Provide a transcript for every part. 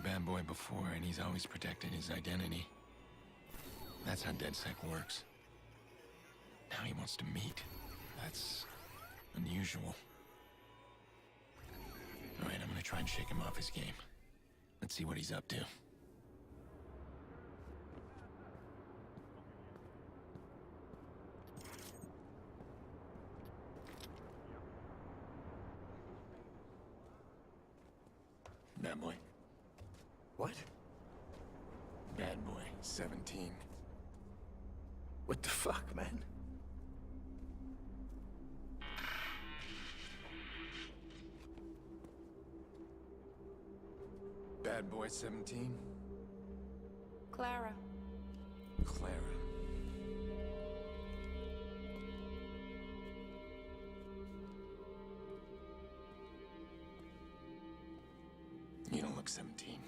bad boy before, and he's always protected his identity. That's how DedSec works. Now he wants to meet. That's unusual. All right, I'm gonna try and shake him off his game. Let's see what he's up to. Bad boy. What? Bad boy, 17. What the fuck, man? Bad boy, 17. Clara. Clara. You don't look 17.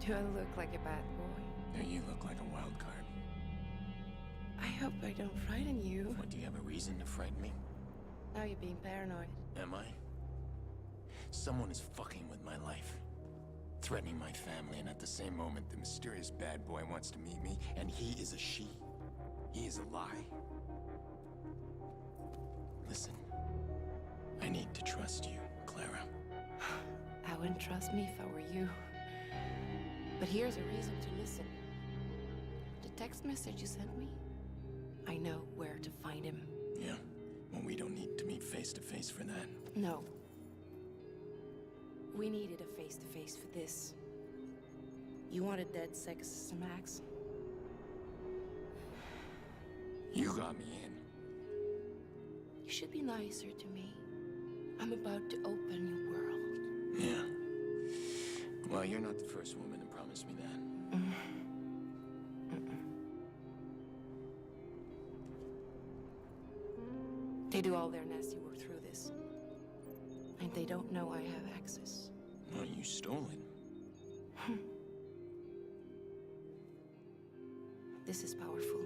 Do I look like a bad boy? No, you look like a wild card. I hope I don't frighten you. What, do you have a reason to frighten me? Now you're being paranoid. Am I? Someone is fucking with my life, threatening my family, and at the same moment, the mysterious bad boy wants to meet me, and he is a she. He is a lie. Listen, I need to trust you, Clara. I wouldn't trust me if I were you. But here's a reason to listen. The text message you sent me, I know where to find him. Yeah, well, we don't need to meet face to face for that. No. We needed a face-to-face for this. You wanted DedSec as Max? You got me in. You should be nicer to me. I'm about to open your world. Yeah. Well, you're not the first woman to promise me that. They do all their nasty work through this. And they don't know I have access. Well, you stole it. This is powerful.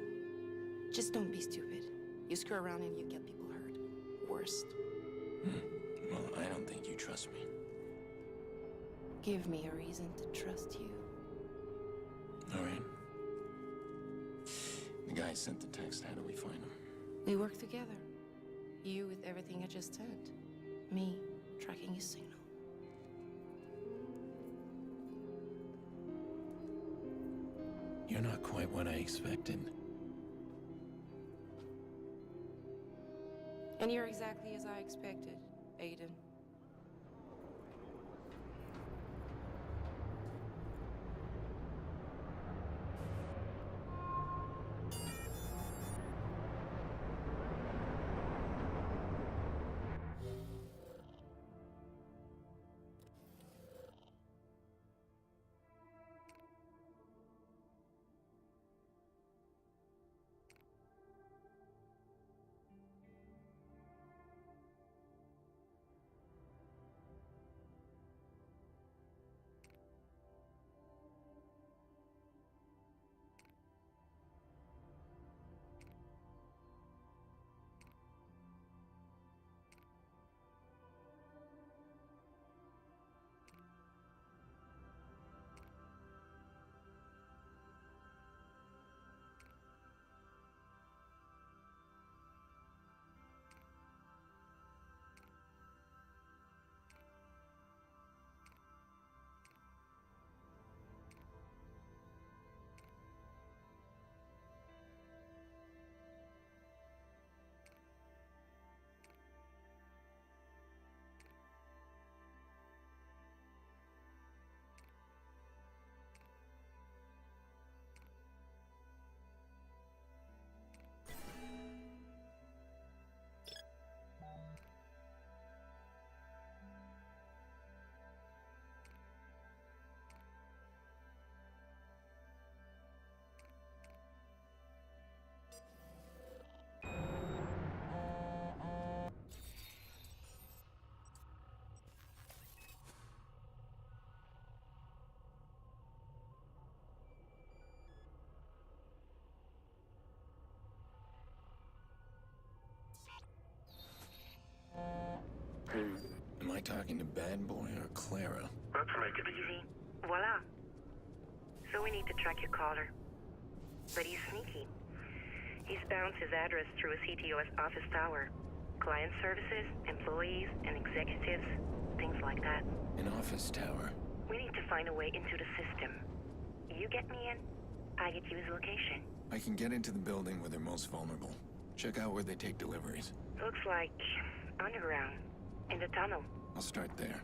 Just don't be stupid. You screw around and you get people hurt. Worst. Well, I don't think you trust me. Give me a reason to trust you. All right. The guy sent the text. How do we find him? We work together. You with everything I just said. Me tracking his signal. You're not quite what I expected. And you're exactly as I expected, Aiden. talking to Bad Boy or Clara? Let's make it easy. Voila. So we need to track your caller. But he's sneaky. He's bounced his address through a CTOS office tower. Client services, employees, and executives, things like that. An office tower. We need to find a way into the system. You get me in, I get you his location. I can get into the building where they're most vulnerable. Check out where they take deliveries. Looks like underground, in the tunnel. I'll start there.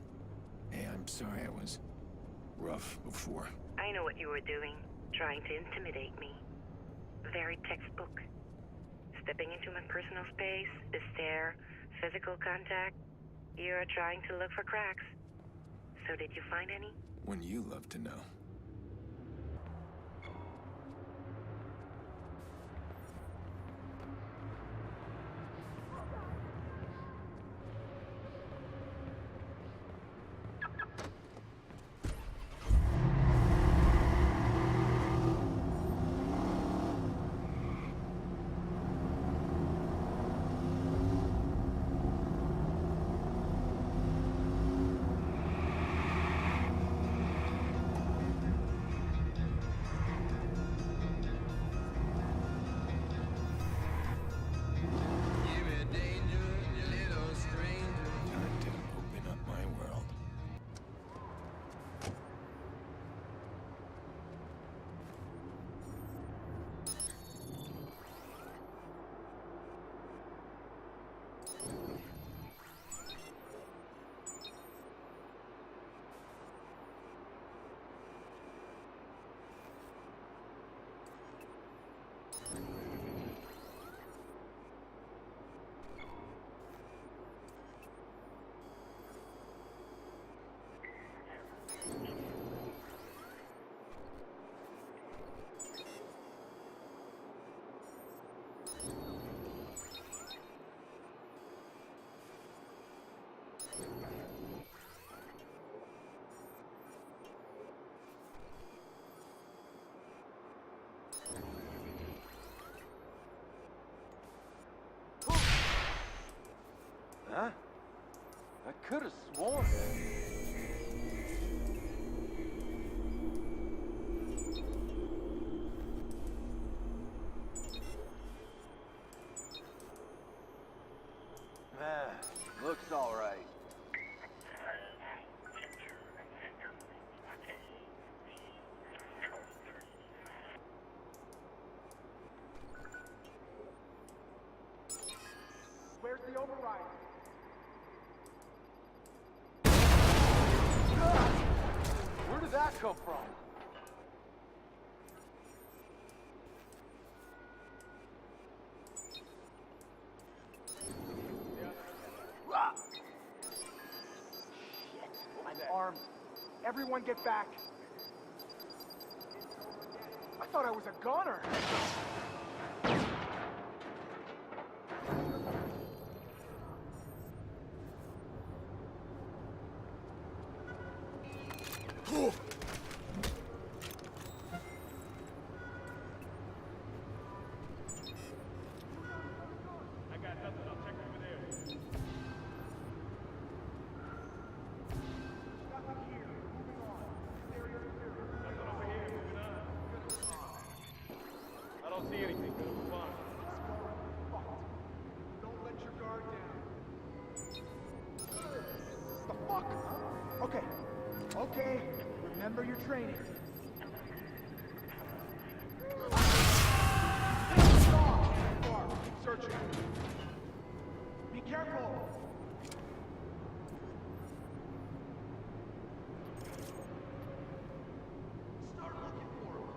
Hey, I'm sorry I was rough before. I know what you were doing, trying to intimidate me. Very textbook. Stepping into my personal space, the stare, physical contact. You're trying to look for cracks. So did you find any? When you love to know. Huh? I could have sworn. Looks all right. Where's the override? Where did that come from? I'm armed. Everyone get back. I thought I was a gunner. Don't let your guard down. The fuck? Okay. Okay. Remember your training. Stop! Far. Keep searching. Be careful. Start looking for him.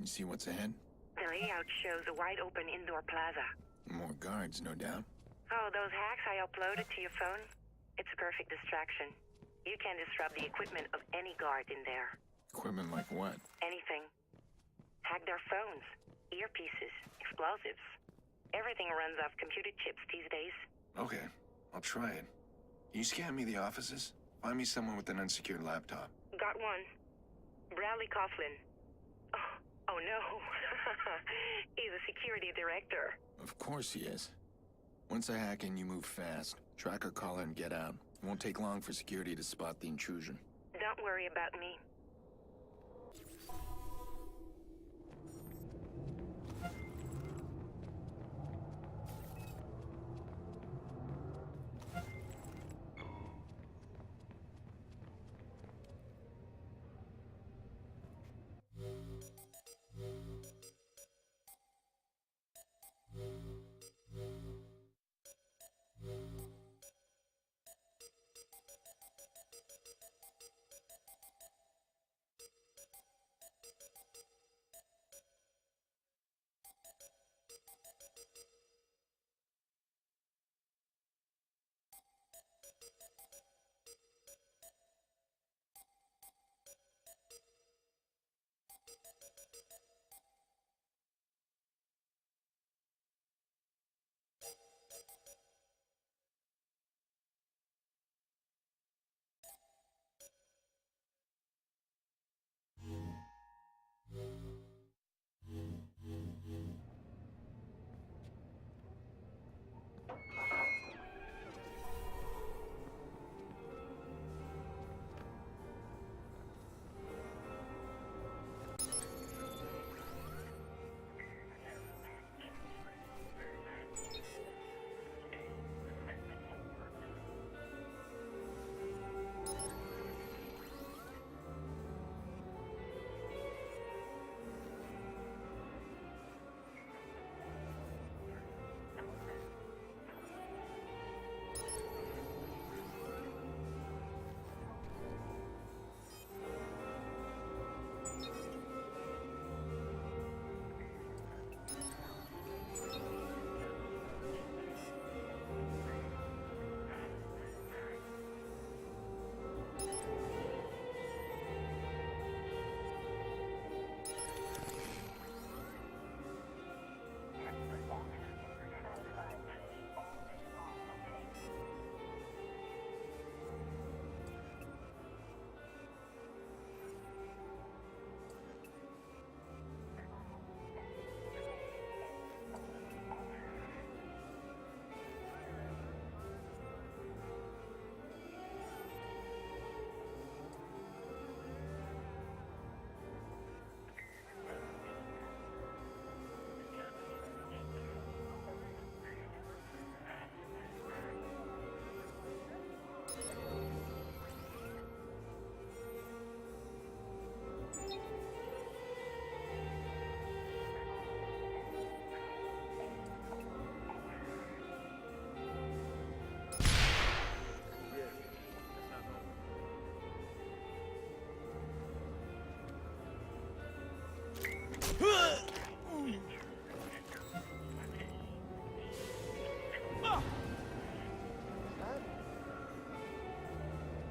Can you see what's ahead? The layout shows a wide-open indoor plaza. More guards, no doubt. Oh, those hacks I uploaded to your phone? It's a perfect distraction. You can disrupt the equipment of any guard in there. Equipment like what? Anything. Hack their phones, earpieces, explosives. Everything runs off computer chips these days. Okay, I'll try it. You scan me the offices? Find me someone with an unsecured laptop. Got one. Bradley Coughlin. Oh no. He's a security director. Of course he is. Once I hack in, you move fast. Track or call and get out. It won't take long for security to spot the intrusion. Don't worry about me.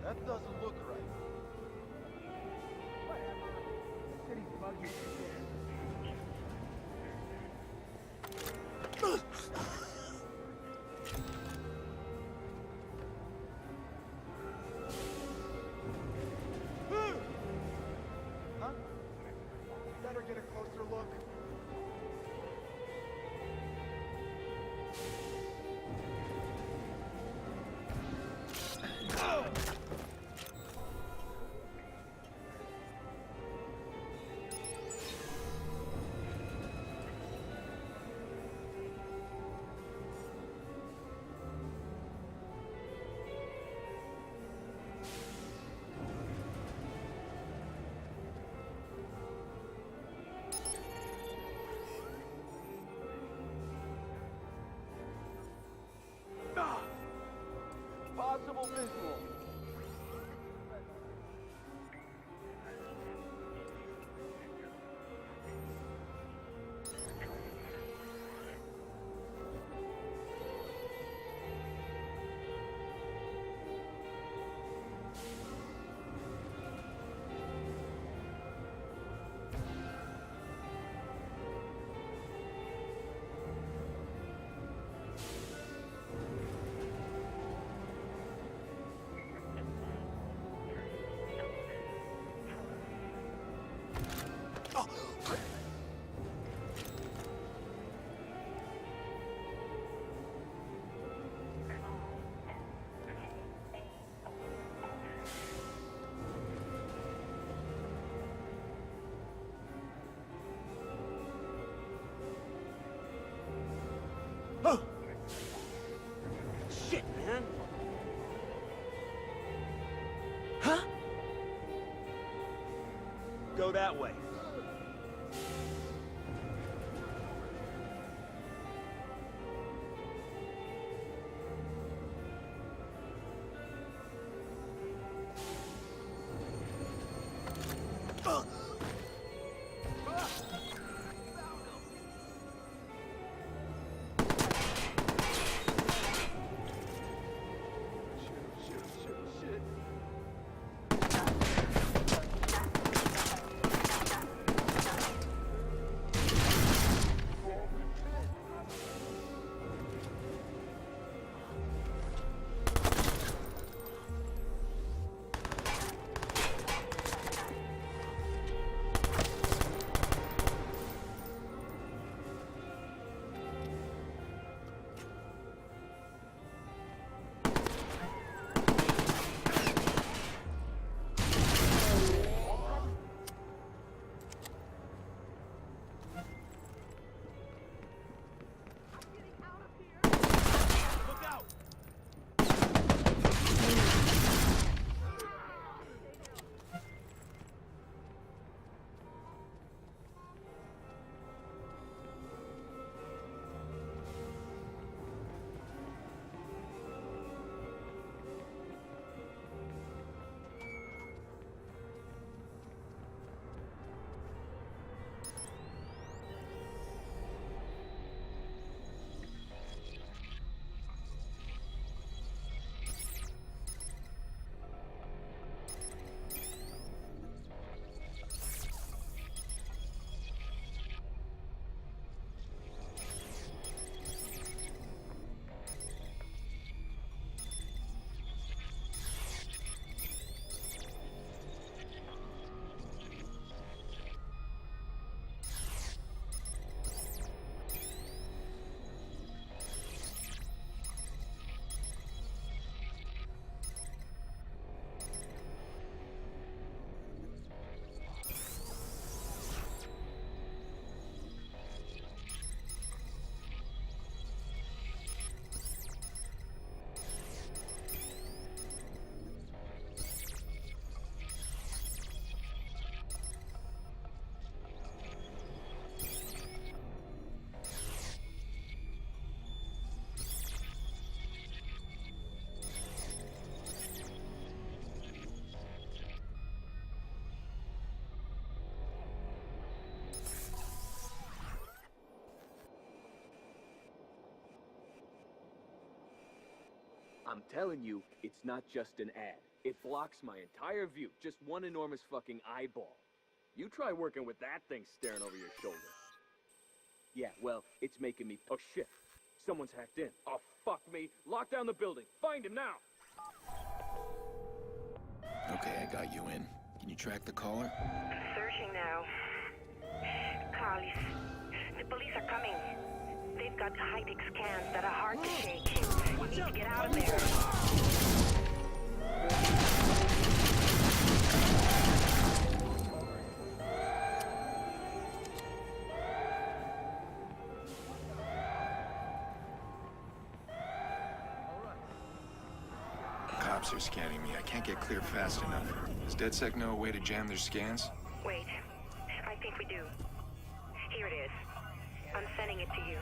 That doesn't look right. City's buggy. Huh? Better get a closer look. go that way. I'm telling you, it's not just an ad. It blocks my entire view, just one enormous fucking eyeball. You try working with that thing staring over your shoulder. Yeah, well, it's making me... Oh, shit. Someone's hacked in. Oh, fuck me. Lock down the building. Find him now. Okay, I got you in. Can you track the caller? I'm searching now. Carlis, the police are coming. They've got high-tech scans that are hard to shake. We need to get out of there. Cops are scanning me. I can't get clear fast enough. Does DedSec know a way to jam their scans? Wait, I think we do. Here it is. I'm sending it to you.